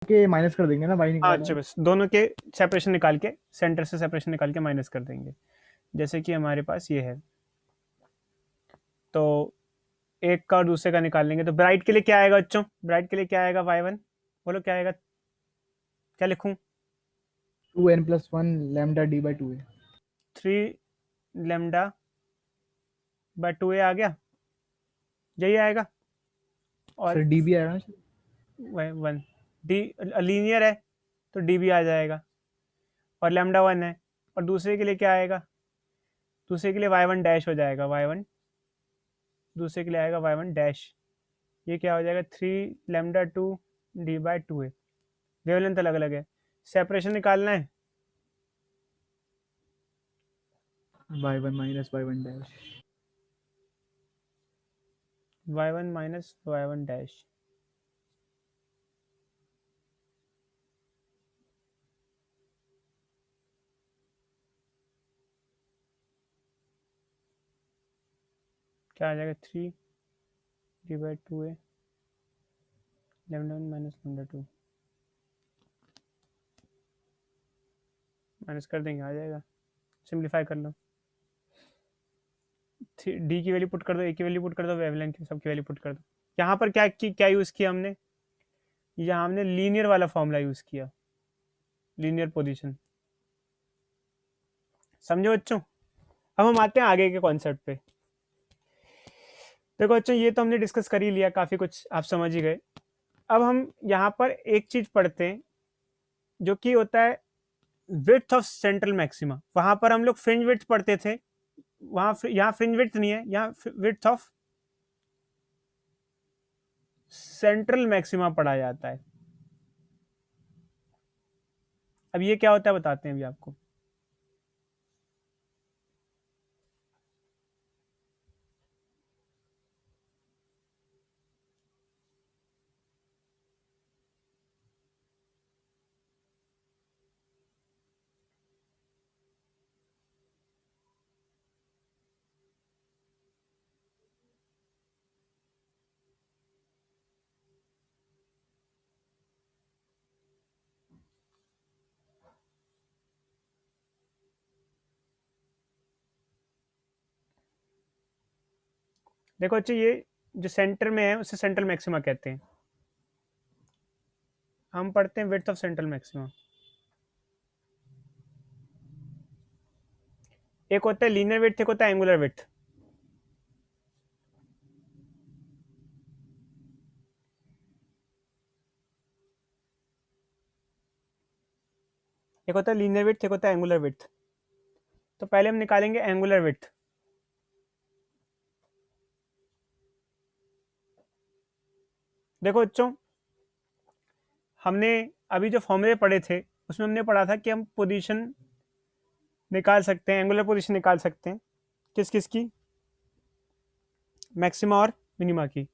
के माइनस कर देंगे ना, y हाँ निकाला अच्छा, है। बस दोनों के सेपरेशन निकाल के, सेंटर से सेपरेशन निकाल के माइनस कर देंगे। जैसे कि हमारे पास ये है, तो एक का और दूसरे का निकाल लेंगे। तो ब्राइट के लिए क्या आएगा बच्चों? ब्राइट के लिए क्या आएगा? y1 बोलो क्या आएगा, क्या लिखूं? 2n+1 lambda d by 2a। 3 λ/2a आ गया, यही आएगा। और सर d भी आएगा ना सर? 1 डी लीनियर है तो डी भी आ जाएगा, और λ1 है। और दूसरे के लिए क्या आएगा? दूसरे के लिए y1 डैश हो जाएगा, y1 दूसरे के लिए आएगा y1 डैश। ये क्या हो जाएगा? 3 λ2 d/2a। वेवलेंथ अलग अलग है, सेपरेशन निकालना है। y1 minus y1 dash. y1 minus y1 dash. क्या आ जाएगा? 3 d/2a λ1 माइनस λ2 माइनस कर देंगे, आ जाएगा। सिंप्लीफाई कर लो, डी की वैल्यू पुट कर दो, ए की वैल्यू पुट कर दो, वेवलेंथ की सबकी वैल्यू पुट कर दो। यहाँ पर क्या यूज़ किया हमने? यहाँ हमने लीनियर वाला फॉर्मूला यूज़ किया, लीनियर पोजीशन। समझो बच्चों? अब हम आते हैं आगे के कॉन्सेप्ट पे। देखो बच्चों, ये तो हमने डिस्कस कर ही लिया, काफ़ी कुछ आप समझ ही गए। अब हम यहाँ पर एक चीज़ पढ़ते हैं जो कि होता है विड्थ ऑफ सेंट्रल मैक्सिमा। वहाँ पर हम लोग फ्रिंज विड्थ पढ़ते थे, यहाँ फ्रिंज विड्थ नहीं है, यहाँ विड्थ ऑफ सेंट्रल मैक्सिमा पढ़ा जाता है। अब ये क्या होता है बताते हैं अभी आपको। देखो बच्चे, ये जो सेंटर में है उसे सेंट्रल मैक्सिमा कहते हैं। हम पढ़ते हैं विड्थ ऑफ सेंट्रल मैक्सिमा। एक होता है लीनियर विड्थ, एक होता है एंगुलर विड्थ। एक होता है लीनियर विड्थ, एक होता है एंगुलर विड्थ। तो पहले हम निकालेंगे एंगुलर विड्थ। देखो बच्चों, हमने अभी जो फॉर्मूले पढ़े थे उसमें हमने पढ़ा था कि हम पोजीशन निकाल सकते हैं, एंगुलर पोजीशन निकाल सकते हैं। किस किस की? मैक्सिमा और मिनिमा की।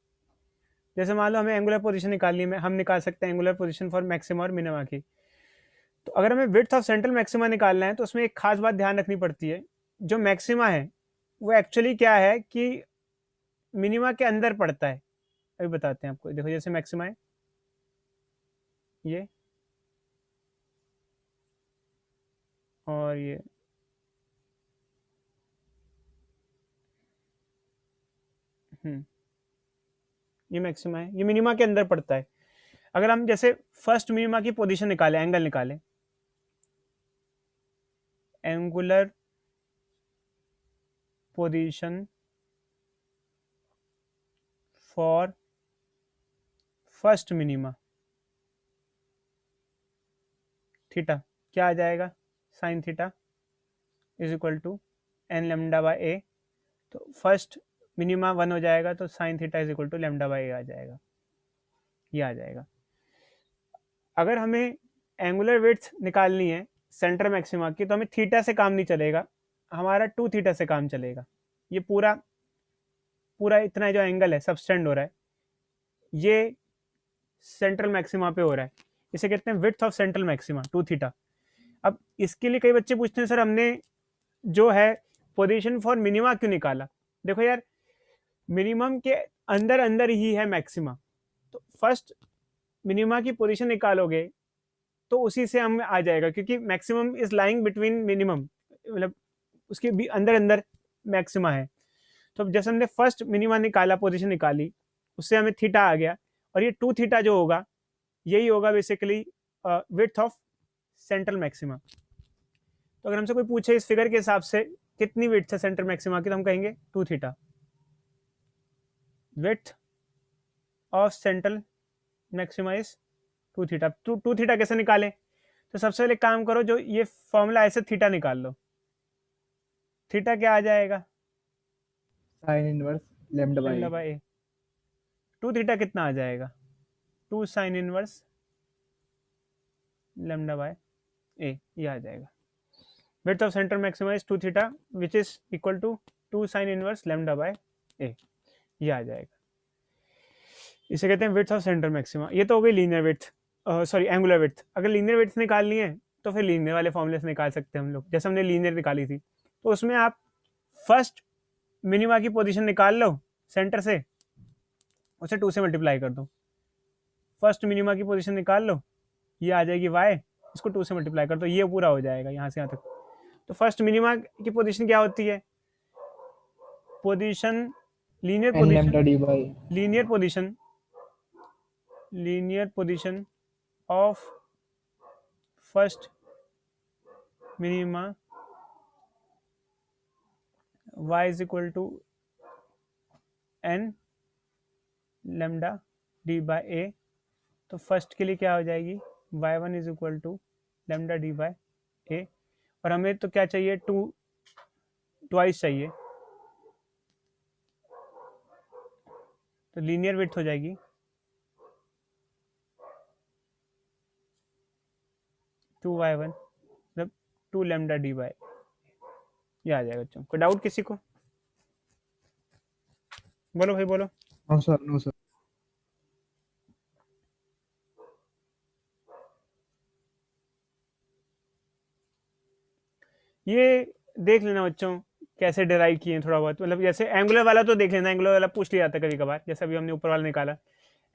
जैसे मान लो हमें एंगुलर पोजीशन निकालनी है, हम निकाल सकते हैं एंगुलर पोजीशन फॉर मैक्सिमा और मिनिमा की। तो अगर हमें विड्थ ऑफ सेंट्रल मैक्सिमा निकालना है तो उसमें एक खास बात ध्यान रखनी पड़ती है। जो मैक्सिमा है वो एक्चुअली क्या है कि मिनिमा के अंदर पड़ता है। अभी बताते हैं आपको। देखो जैसे मैक्सिमा है ये, और ये मैक्सिमा है, ये मिनिमा के अंदर पड़ता है। अगर हम जैसे फर्स्ट मिनिमा की पोजीशन निकालें, एंगल निकालें, angular position for first minima, theta क्या आ जाएगा? Sine theta is equal to n lambda by a. तो फर्स्ट मिनिमा 1 हो जाएगा, तो sine theta is equal to lambda by a आ जाएगा, ये आ जाएगा। अगर हमें एंगुलर विड्थ निकालनी है सेंटर मैक्सिमा की, तो हमें थीटा से काम नहीं चलेगा, हमारा 2 थीटा से काम चलेगा। ये पूरा पूरा इतना जो एंगल है सबस्टेंड हो रहा है, ये सेंट्रल मैक्सिमा पे हो रहा है। इसे कहते हैं width of central maxima 2 theta. अब इसके लिए कई बच्चे पूछते हैं, सर हमने जो है पोजीशन फॉर मिनिमा क्यों निकाला? देखो यार, मिनिमम के अंदर अंदर ही है मैक्सिमा। तो फर्स्ट मिनिमा की पोजीशन निकालोगे तो उसी से हम आ जाएगा, क्योंकि maximum is lying between minimum, मतलब उसके भी अंदर अंदर मैक्सिमा है। तो जैसे हमने फर्स्ट मिनिमा निकाला, पोजीशन निकाली, उससे हमें थीटा आ गया, और ये 2 थीटा जो होगा यही होगा basically width of central maxima. तो अगर हमसे कोई पूछे इस फिगर के हिसाब से कितनी विड्थ है सेंट्रल मैक्सिमा की, तो हम कहेंगे 2 theta. Width of central maxima is 2 theta. 2 theta कैसे निकालें? तो सबसे पहले काम करो, जो ये फॉर्मूला ऐसे थीटा निकाल लो। थीटा क्या आ जाएगा? Sine inverse lambda by lambda by a. 2 theta कितना आ जाएगा? 2 sine inverse lambda by a, ये आ जाएगा। Width of centre maxima is 2 theta which is equal to 2 sine inverse lambda by a, ये आ जाएगा। इसे कहते हैं विड्थ ऑफ सेंटर मैक्सिमा। ये तो हो गई linear width, sorry angular width. अगर लीनियर विड्थ निकालनी है तो फिर लीनियर वाले फॉर्मूले से निकाल सकते हैं हम लोग। जैसे हमने लीनियर निकाली थी, तो उसमें आप फर्स्ट मिनिमा की पोजीशन निकाल लो सेंटर से, उसे 2 से मल्टीप्लाई कर दो। फर्स्ट मिनिमा की पोजीशन निकाल लो, ये आ जाएगी y, इसको 2 से मल्टीप्लाई कर दो, ये पूरा हो जाएगा यहाँ से यहाँ तक। तो फर्स्ट मिनिमा की पोजीशन क्या होती है? Position, linear n position, lambda D by linear position, linear position of first minima y is equal to n lambda D by a. तो फर्स्ट के लिए क्या हो जाएगी? y1 is equal to lambda D by a, और हमें तो क्या चाहिए? 2 ट्वाइस चाहिए, तो लीनियर विड्थ हो जाएगी 2y1 मतलब 2 लेमडा डी बाई, ये आ जाएगा। बच्चों कोई डाउट किसी को? बोलो भाई बोलो। No sir no sir. ये देख लेना बच्चों कैसे डिराइव किए थोड़ा बहुत, मतलब जैसे एंगुलर वाला तो देख लेना, एंगुलर वाला पूछ लिया जाता है कभी कभार, जैसे अभी हमने ऊपर वाला निकाला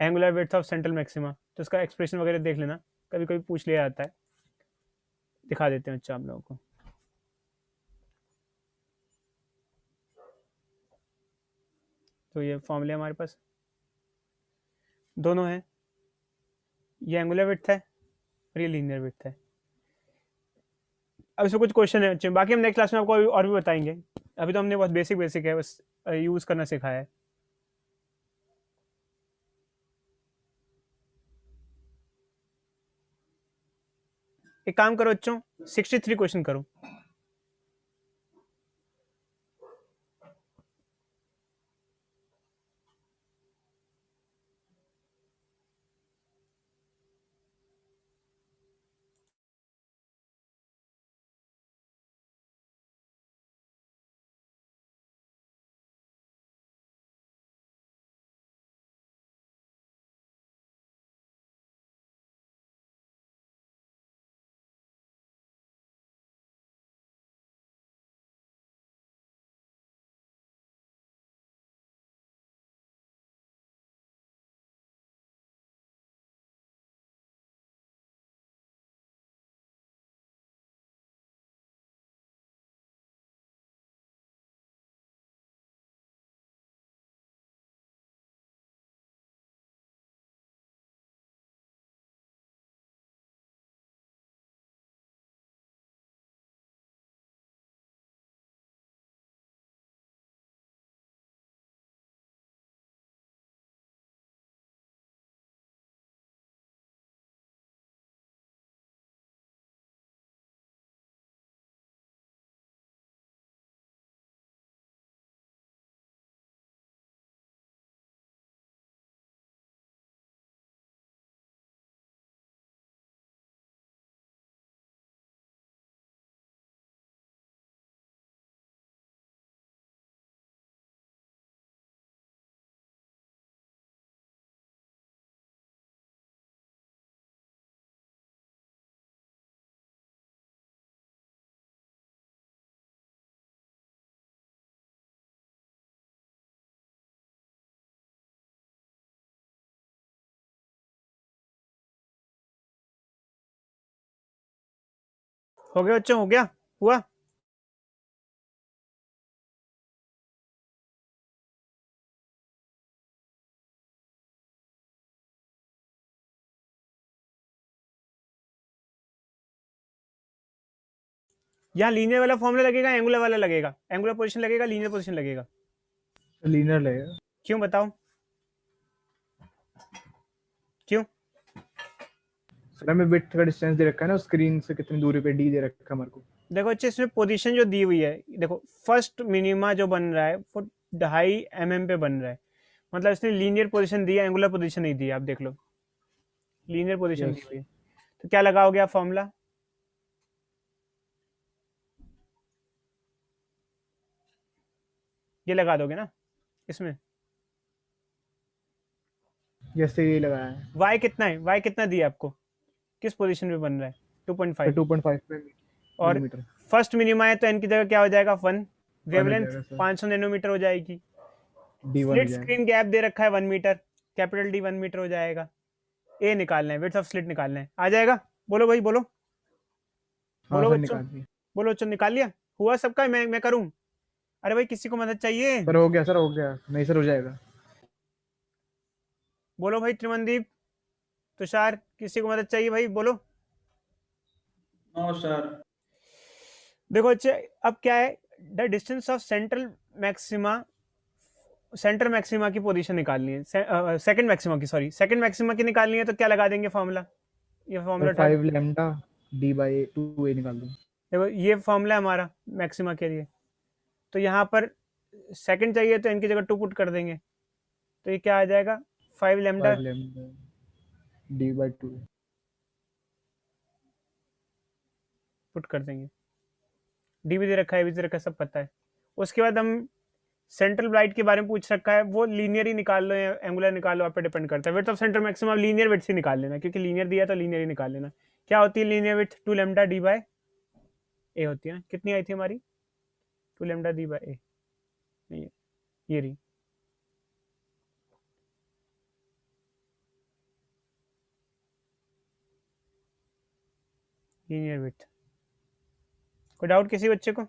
angular width of central maxima, तो उसका एक्सप्रेशन वगैरह देख लेना, कभी कभी पूछ लिया जाता है। दिखा देते हैं बच्चों आप लोगों को। तो ये फॉर्मूले हमारे पास दोनों हैं, ये एंगुलर विड्थ है और ये लीनियर विड्थ है। अब इसमें कुछ क्वेश्चन है बच्चे, बाकी हम नेक्स्ट क्लास में आपको और भी बताएंगे। अभी तो हमने बहुत बेसिक बेसिक है, बस यूज़ करना सिखाया है। एक काम करो बच्चों, 63 क्वेश्चन करो। हो गया बच्चों, हो गया, हुआ? यहाँ लीनियर वाला फॉर्मूला लगेगा, एंगुलर वाला लगेगा? एंगुलर पोजीशन लगेगा, लीनियर पोजीशन लगेगा? लीनियर लगेगा। क्यों बताओ, क्यों? सर हमें विड्थ का डिस्टेंस दे रखा है ना, स्क्रीन से कितनी दूरी पे डी दे रखा है हमारे को। देखो अच्छे, इसमें पोजीशन जो दी हुई है, देखो फर्स्ट मिनिमा जो बन रहा है वो 2.5 mm पे बन रहा है, मतलब इसने लीनियर पोजीशन दी है, एंगुलर पोजीशन नहीं दी है। आप देख लो, लीनियर पोजीशन दी यस। हुई है। तो क्या लगाओगे आप फॉर्मूला? ये लगा दोगे ना इसमें? जैसे ये लगाया है। y कितना है, y कितना दिया आपको, किस पोजीशन पे बन रहा है? सर 2.5। 2.5 और मिलीमीटर। फर्स्ट मिनिमा है तो n की जगह क्या हो जाएगा, 1। 1 हो वेवलेंथ जाएगा सर। 500 नैनोमीटर हो जाएगी। D1 हो स्लिट जाएगा। स्क्रीन गैप दे रखा है 1 मीटर, कैपिटल डी 1 मीटर हो जाएगा। ए निकालना है, विड्थ ऑफ स्लिट निकालना है, आ जाएगा? बोलो भाई, बोलो हाँ बोलो सर बच्चों, निकाल दिए। बोलो बच्चों, निकाल लिया? हुआ सबका? मैं करूं? अरे भाई किसी को मदद चाहिए? सर हो गया, सर हो गया, नहीं सर हो जाएगा। बोलो भाई, त्रिमनदीप, तुषार, किसी को मदद चाहिए भाई, बोलो। No sir. देखो अच्छे, अब क्या है, the distance of centre maxima की पोजीशन निकालनी है, सेकंड मैक्सिमा की, सॉरी, सेकंड मैक्सिमा की निकालनी है। तो क्या लगा देंगे फॉर्मूला? ये सर फॉर्मूला उठा दो। 5 लैम्डा D/2A निकाल दो। देखो ये फॉर्मूला है हमारा मैक्सिमा के लिए। तो यहाँ पर सेकंड चाहिए तो इनकी जगह 2 पुट कर देंगे, तो ये क्या आ जाएगा, 5 लैम्डा 5 लैम्डा D/2A। पुट कर देंगे। डी भी दे रखा है, भी दे रखा है, सब पता है। उसके बाद हम सेंट्रल ब्राइट के बारे में पूछ रखा है, वो लीनियर ही निकाल लो या एंगुलर निकाल लो, आप पे डिपेंड करता है। Width of centre maximum linear width से निकाल लेना, क्योंकि लीनियर दिया तो लीनियर ही निकाल लेना। क्या होती है लीनियर विड्थ? 2 लैम्डा D/A होती है ना। कितनी आई थी हमारी? 2 लैम्डा D/A, नहीं ये रही। Linear width. कोई डाउट किसी बच्चे को?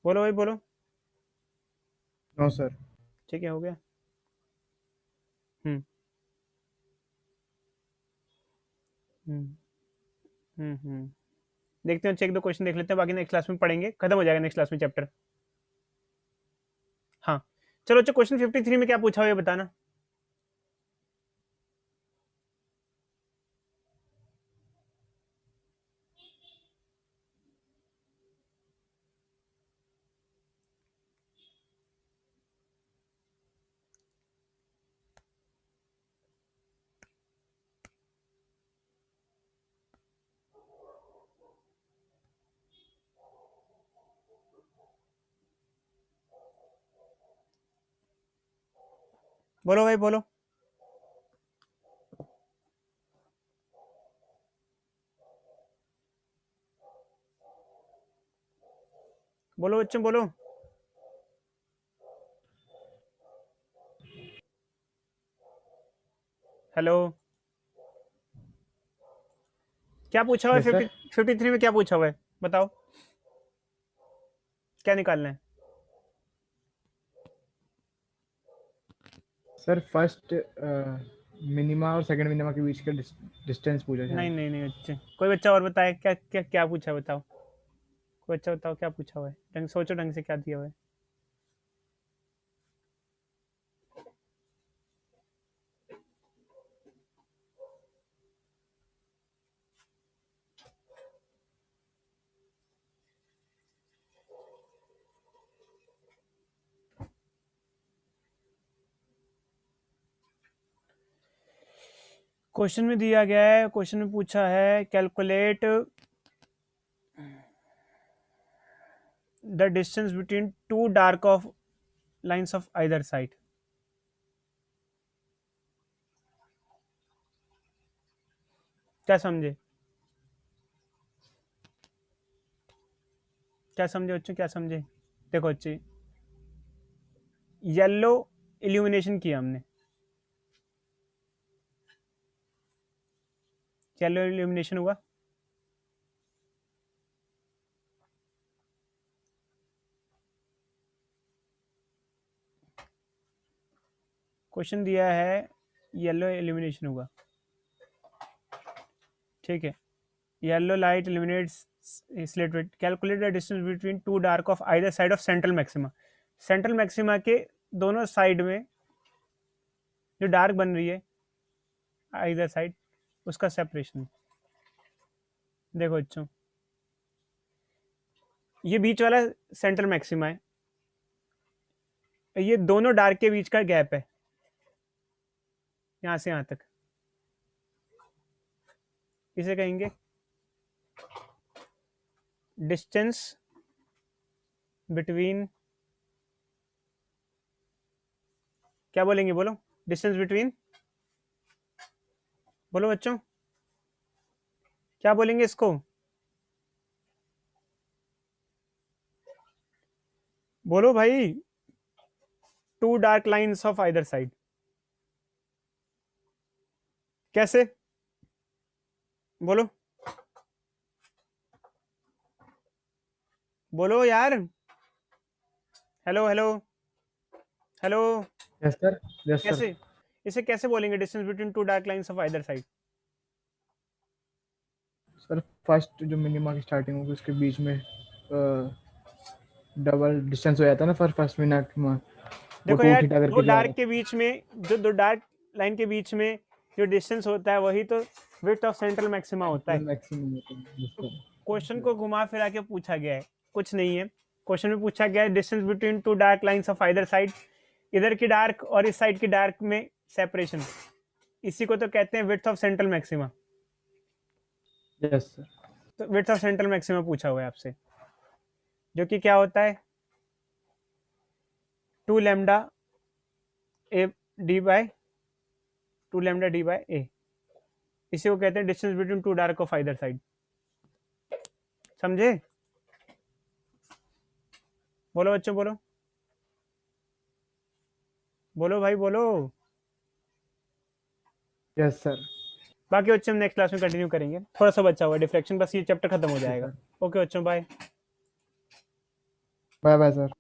बोलो भाई, बोलो। No sir. ठीक है, हो गया। हम्म हम्म देखते हैं, चेक दो क्वेश्चन देख लेते हैं, बाकी नेक्स्ट क्लास में पढ़ेंगे, खत्म हो जाएगा नेक्स्ट क्लास में चैप्टर। हाँ चलो अच्छा, क्वेश्चन 53 में क्या पूछा हुआ है बताना। बोलो भाई, बोलो। बोलो बच्चों, बोलो। हेलो। क्या पूछा हुआ है यस सर। 53 में? क्या पूछा हुआ है बताओ, क्या निकालना है? सर फर्स्ट मिनिमा और सेकंड मिनिमा के बीच का डिस्टेंस पूछा नहीं शायद। नहीं नहीं बच्चे, कोई बच्चा और बताए, क्या क्या क्या पूछा है बताओ। कोई बच्चा बताओ क्या पूछा हुआ है, ढंग सोचो, ढंग से क्या दिया हुआ है। क्वेश्चन में दिया गया है, क्वेश्चन में पूछा है calculate the distance between two dark of lines of either side. क्या समझे, क्या समझे बच्चों, क्या समझे? देखो बच्चे, येलो इल्यूमिनेशन किया हमने, येलो इल्यूमिनेशन हुआ। क्वेश्चन दिया है येलो इल्यूमिनेशन हुआ, ठीक है। Yellow light illuminates slate with, calculate the distance between two dark of either side of central maxima. Central maxima के दोनों साइड में जो डार्क बन रही है आइदर साइड, उसका सेपरेशन। देखो बच्चों, ये बीच वाला सेंट्रल मैक्सिमा है, ये दोनों डार्क के बीच का गैप है, यहां से यहां तक, इसे कहेंगे डिस्टेंस बिटवीन, क्या बोलेंगे, बोलो, डिस्टेंस बिटवीन, बोलो बच्चों, क्या बोलेंगे इसको, बोलो भाई, two dark lines of either side, कैसे, बोलो, बोलो यार, hello hello hello, yes sir, yes sir. कैसे, इसे कैसे बोलेंगे distance between two dark lines of either side? Sir first जो मिनिमा की स्टार्टिंग होगी उसके बीच में डबल डिस्टेंस हो जाता है ना फर्स्ट मिनिमा, वो देखो 2 यार, थीटा दो करके जो आ डार्क के बीच में, जो दो डार्क लाइन के बीच में जो डिस्टेंस होता है वही तो विड्थ ऑफ सेंट्रल मैक्सिमा होता है। मैक्सिमम होता है, yes sir। क्वेश्चन को घुमा फिरा के पूछा गया है, कुछ नहीं है। क्वेश्चन में पूछा गया है distance between two dark lines of either side, इधर की डार्क और इस साइड की डार्क में सेपरेशन, इसी को तो कहते हैं width of central maxima. Yes sir. तो विड्थ ऑफ सेंट्रल मैक्सिमा पूछा हुआ है आपसे, जो कि क्या होता है, 2 lambda a D by 2 lambda D by a, इसी को कहते हैं distance between two dark of either side. समझे? बोलो बच्चों, बोलो, बोलो भाई, बोलो। Yes sir. बाकी बच्चे हम नेक्स्ट क्लास में कंटिन्यू करेंगे, थोड़ा सा बचा हुआ डिफ्लेक्शन, बस ये चैप्टर खत्म हो जाएगा। ओके बच्चों, बाय। Bye bye sir.